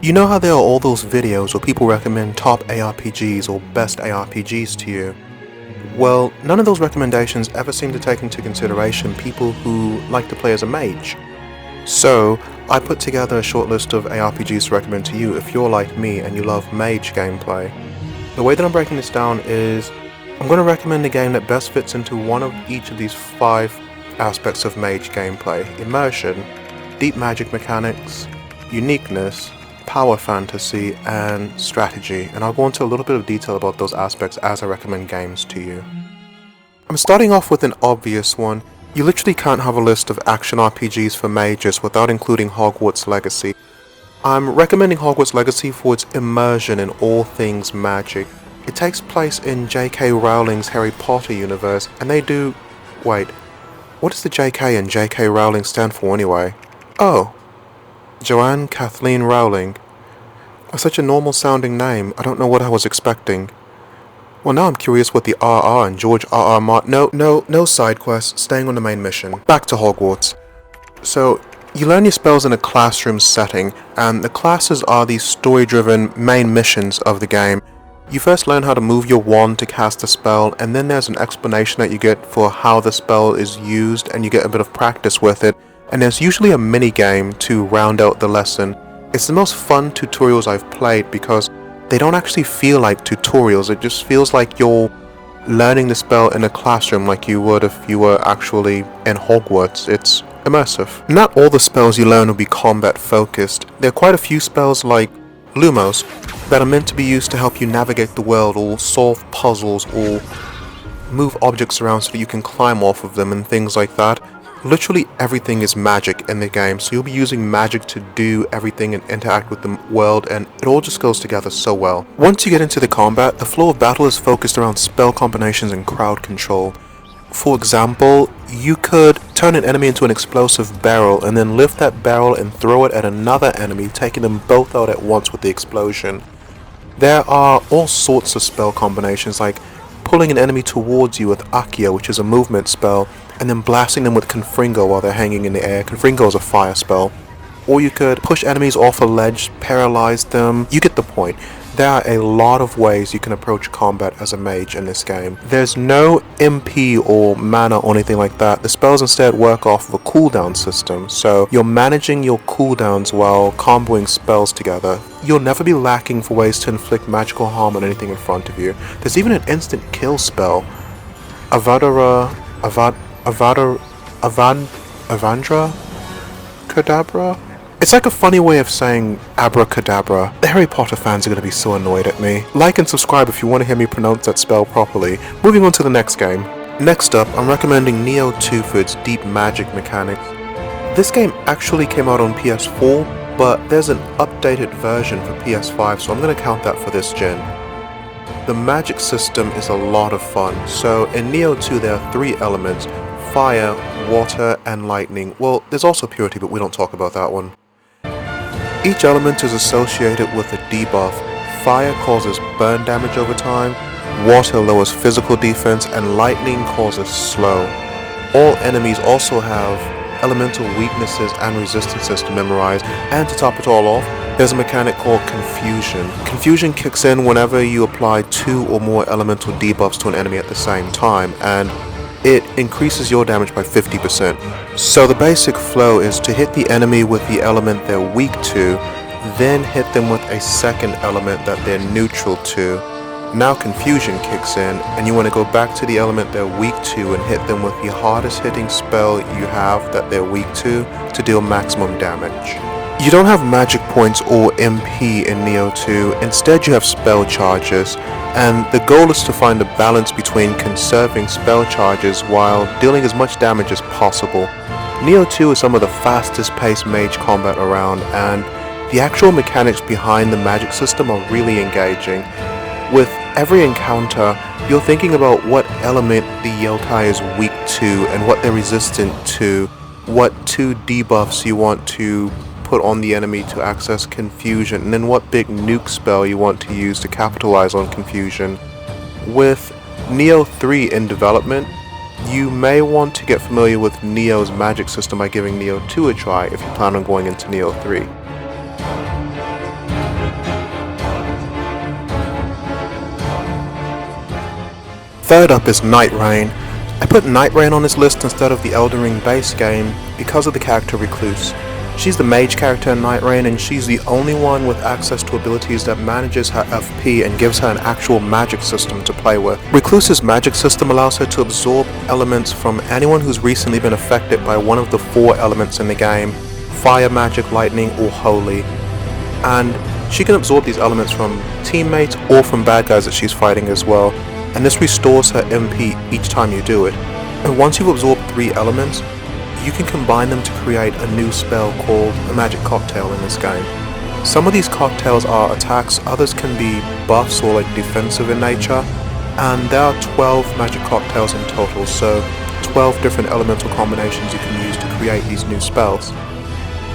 You know how there are all those videos where people recommend top ARPGs or best ARPGs to you? Well, none of those recommendations ever seem to take into consideration people who like to play as a mage. So, I put together a short list of ARPGs to recommend to you if you're like me and you love mage gameplay. The way that I'm breaking this down is, I'm going to recommend a game that best fits into one of each of these 5 aspects of mage gameplay: immersion, deep magic mechanics, uniqueness, power fantasy, and strategy, and I'll go into a little bit of detail about those aspects as I recommend games to you. I'm starting off with an obvious one. You literally can't have a list of action RPGs for mages without including Hogwarts Legacy. I'm recommending Hogwarts Legacy for its immersion in all things magic. It takes place in J.K. Rowling's Harry Potter universe, and they do... Wait, what does the J.K. and J.K. Rowling stand for anyway? Oh, Joanne Kathleen Rowling. Such a normal sounding name, I don't know what I was expecting. Well, now I'm curious what the R.R. and George R.R. Martin... No side quests, staying on the main mission. Back to Hogwarts. So, you learn your spells in a classroom setting, and the classes are the story-driven main missions of the game. You first learn how to move your wand to cast a spell, and then there's an explanation that you get for how the spell is used, and you get a bit of practice with it. And there's usually a mini-game to round out the lesson. It's the most fun tutorials I've played because they don't actually feel like tutorials, it just feels like you're learning the spell in a classroom like you would if you were actually in Hogwarts. It's immersive. Not all the spells you learn will be combat focused. There are quite a few spells like Lumos that are meant to be used to help you navigate the world or solve puzzles or move objects around so that you can climb off of them and things like that. Literally everything is magic in the game, so you'll be using magic to do everything and interact with the world, and it all just goes together so well. Once you get into the combat, the flow of battle is focused around spell combinations and crowd control. For example, you could turn an enemy into an explosive barrel and then lift that barrel and throw it at another enemy, taking them both out at once with the explosion. There are all sorts of spell combinations, like pulling an enemy towards you with Accio, which is a movement spell, and then blasting them with Confringo while they're hanging in the air. Confringo is a fire spell. Or you could push enemies off a ledge, paralyze them. You get the point. There are a lot of ways you can approach combat as a mage in this game. There's no MP or mana or anything like that. The spells instead work off of a cooldown system, so you're managing your cooldowns while comboing spells together. You'll never be lacking for ways to inflict magical harm on anything in front of you. There's even an instant kill spell. Avandra Cadabra? It's like a funny way of saying abracadabra. The Harry Potter fans are going to be so annoyed at me. Like and subscribe if you want to hear me pronounce that spell properly. Moving on to the next game. Next up, I'm recommending Nioh 2 for its deep magic mechanics. This game actually came out on PS4, but there's an updated version for PS5, so I'm going to count that for this gen. The magic system is a lot of fun. So in Nioh 2 there are 3 elements: fire, water, and lightning. Well, there's also purity, but we don't talk about that one. Each element is associated with a debuff. Fire causes burn damage over time, water lowers physical defense, and lightning causes slow. All enemies also have elemental weaknesses and resistances to memorize, and to top it all off, there's a mechanic called Confusion. Confusion kicks in whenever you apply 2 or more elemental debuffs to an enemy at the same time, and it increases your damage by 50%. So the basic flow is to hit the enemy with the element they're weak to, then hit them with a second element that they're neutral to. Now Confusion kicks in, and you want to go back to the element they're weak to and hit them with the hardest hitting spell you have that they're weak to deal maximum damage. You don't have magic points or MP in Nioh 2, instead you have spell charges, and the goal is to find a balance between conserving spell charges while dealing as much damage as possible. Nioh 2 is some of the fastest paced mage combat around, and the actual mechanics behind the magic system are really engaging. With every encounter, you're thinking about what element the yokai is weak to and what they're resistant to, what 2 debuffs you want to put on the enemy to access Confusion, and then what big nuke spell you want to use to capitalize on Confusion. With Nioh 3 in development, you may want to get familiar with Nioh's magic system by giving Nioh 2 a try if you plan on going into Nioh 3. Third up is Night Rain. I put Night Rain on this list instead of the Elden Ring base game because of the character Recluse. She's the mage character in Night Rain, and she's the only one with access to abilities that manages her FP and gives her an actual magic system to play with. Recluse's magic system allows her to absorb elements from anyone who's recently been affected by one of the 4 elements in the game: fire, magic, lightning, or holy. And she can absorb these elements from teammates or from bad guys that she's fighting as well, and this restores her MP each time you do it. And once you've absorbed 3 elements, you can combine them to create a new spell called a magic cocktail in this game. Some of these cocktails are attacks, others can be buffs or like defensive in nature, and there are 12 magic cocktails in total, so 12 different elemental combinations you can use to create these new spells.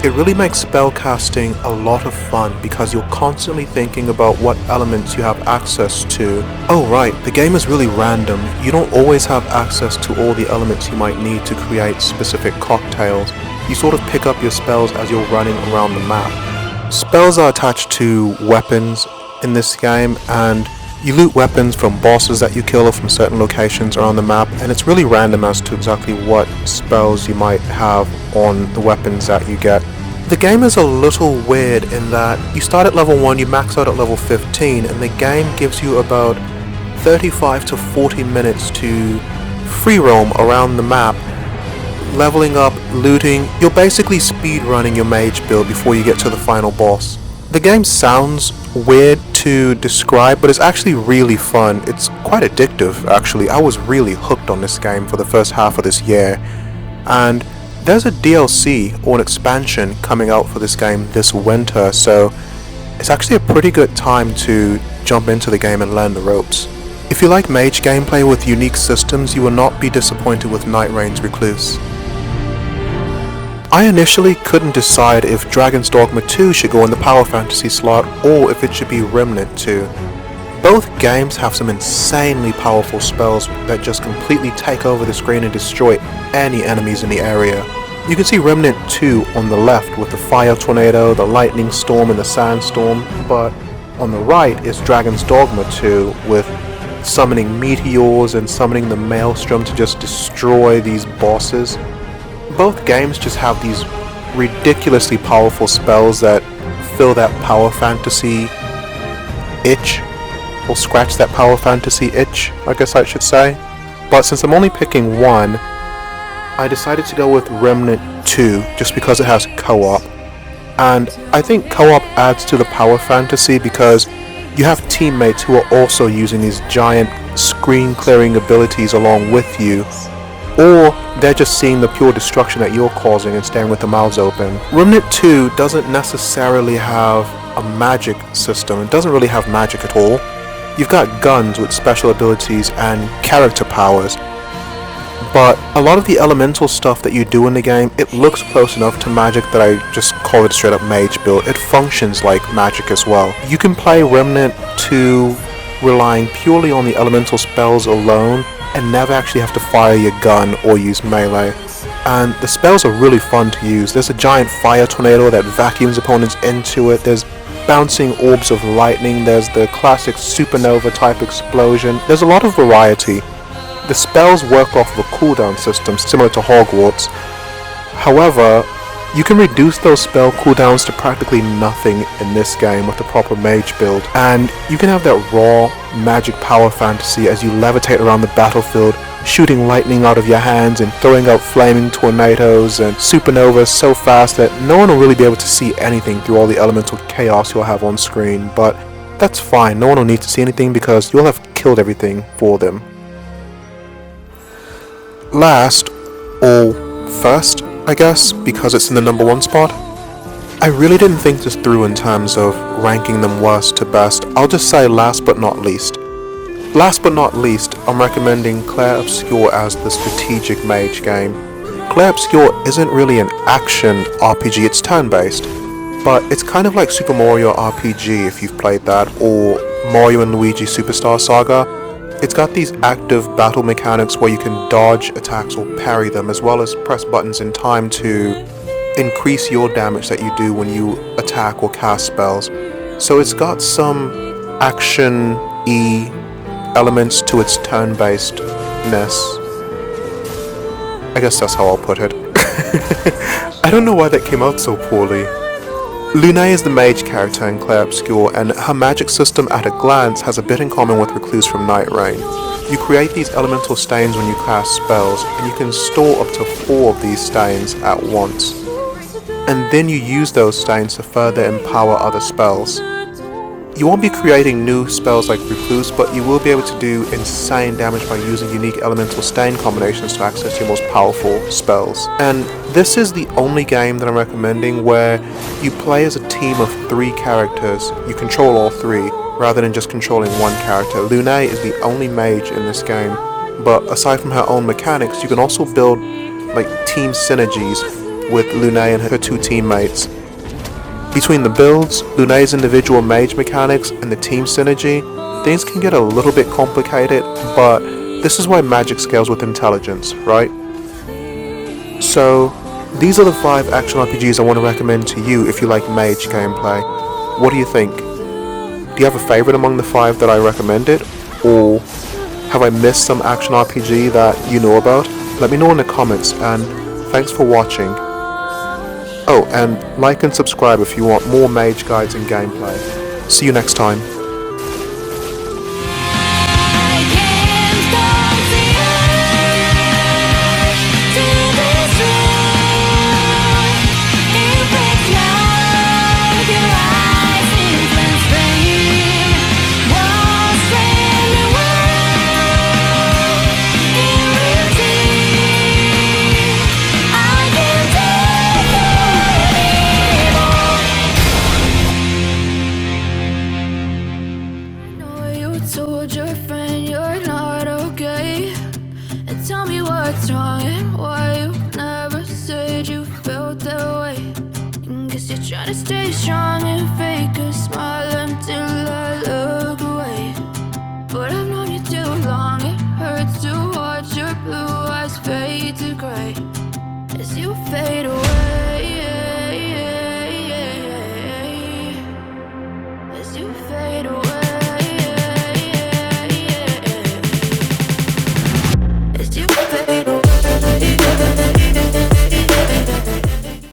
It really makes spellcasting a lot of fun because you're constantly thinking about what elements you have access to. Oh right, the game is really random. You don't always have access to all the elements you might need to create specific cocktails. You sort of pick up your spells as you're running around the map. Spells are attached to weapons in this game, and you loot weapons from bosses that you kill or from certain locations around the map, and it's really random as to exactly what spells you might have on the weapons that you get. The game is a little weird in that you start at level 1, you max out at level 15, and the game gives you about 35 to 40 minutes to free roam around the map, leveling up, looting. You're basically speed running your mage build before you get to the final boss. The game sounds weird to describe, but it's actually really fun. It's quite addictive, actually. I was really hooked on this game for the first half of this year, and there's a DLC or an expansion coming out for this game this winter, so it's actually a pretty good time to jump into the game and learn the ropes. If you like mage gameplay with unique systems, you will not be disappointed with Night Rain's Recluse. I initially couldn't decide if Dragon's Dogma 2 should go in the Power Fantasy slot or if it should be Remnant 2. Both games have some insanely powerful spells that just completely take over the screen and destroy any enemies in the area. You can see Remnant 2 on the left with the Fire Tornado, the Lightning Storm, and the Sandstorm, but on the right is Dragon's Dogma 2 with summoning meteors and summoning the Maelstrom to just destroy these bosses. Both games just have these ridiculously powerful spells that fill that Power Fantasy itch, or scratch that Power Fantasy itch, I guess I should say. But since I'm only picking one, I decided to go with Remnant 2 just because it has co-op. And I think co-op adds to the Power Fantasy because you have teammates who are also using these giant screen clearing abilities along with you, or they're just seeing the pure destruction that you're causing and staring with their mouths open. Remnant 2 doesn't necessarily have a magic system. It doesn't really have magic at all. You've got guns with special abilities and character powers, but a lot of the elemental stuff that you do in the game, it looks close enough to magic that I just call it straight up mage build. It functions like magic as well. You can play Remnant 2 relying purely on the elemental spells alone and never actually have to fire your gun or use melee. And the spells are really fun to use. There's a giant fire tornado that vacuums opponents into it. There's bouncing orbs of lightning. There's the classic supernova type explosion. There's a lot of variety. The spells work off of a cooldown system similar to Hogwarts. However, you can reduce those spell cooldowns to practically nothing in this game with the proper mage build, and you can have that raw magic power fantasy as you levitate around the battlefield, shooting lightning out of your hands and throwing out flaming tornadoes and supernovas so fast that no one will really be able to see anything through all the elemental chaos you'll have on screen. But that's fine, no one will need to see anything because you'll have killed everything for them. Last, or first, I guess, because it's in the number 1 spot. I really didn't think this through in terms of ranking them worst to best. I'll just say last but not least. Last but not least, I'm recommending Clair Obscur as the strategic mage game. Clair Obscur isn't really an action RPG, it's turn-based, but it's kind of like Super Mario RPG if you've played that, or Mario and Luigi Superstar Saga. It's got these active battle mechanics where you can dodge attacks or parry them, as well as press buttons in time to increase your damage that you do when you attack or cast spells. So it's got some action-y elements to its turn-based-ness. I guess that's how I'll put it. I don't know why that came out so poorly. Lune is the mage character in Clair Obscure, and her magic system at a glance has a bit in common with Recluse from Night Rain. You create these elemental stains when you cast spells, and you can store up to 4 of these stains at once. And then you use those stains to further empower other spells. You won't be creating new spells like Recluse, but you will be able to do insane damage by using unique elemental stain combinations to access your most powerful spells. And this is the only game that I'm recommending where you play as a team of 3 characters. You control all 3, rather than just controlling one character. Lune is the only mage in this game, but aside from her own mechanics, you can also build like team synergies with Lune and her 2 teammates. Between the builds, Lune's individual mage mechanics, and the team synergy, things can get a little bit complicated, but this is why magic scales with intelligence, right? So, these are the 5 action RPGs I want to recommend to you if you like mage gameplay. What do you think? Do you have a favorite among the 5 that I recommended? Or have I missed some action RPG that you know about? Let me know in the comments, and thanks for watching. Oh, and like and subscribe if you want more mage guides and gameplay. See you next time. Told your friend you're not okay, and tell me what's wrong and why you never said you felt that way. And guess you're trying to stay strong and fake a smile until I look away. But I've known you too long, it hurts to watch your blue eyes fade to gray as you fade away, as you fade away. Fade away.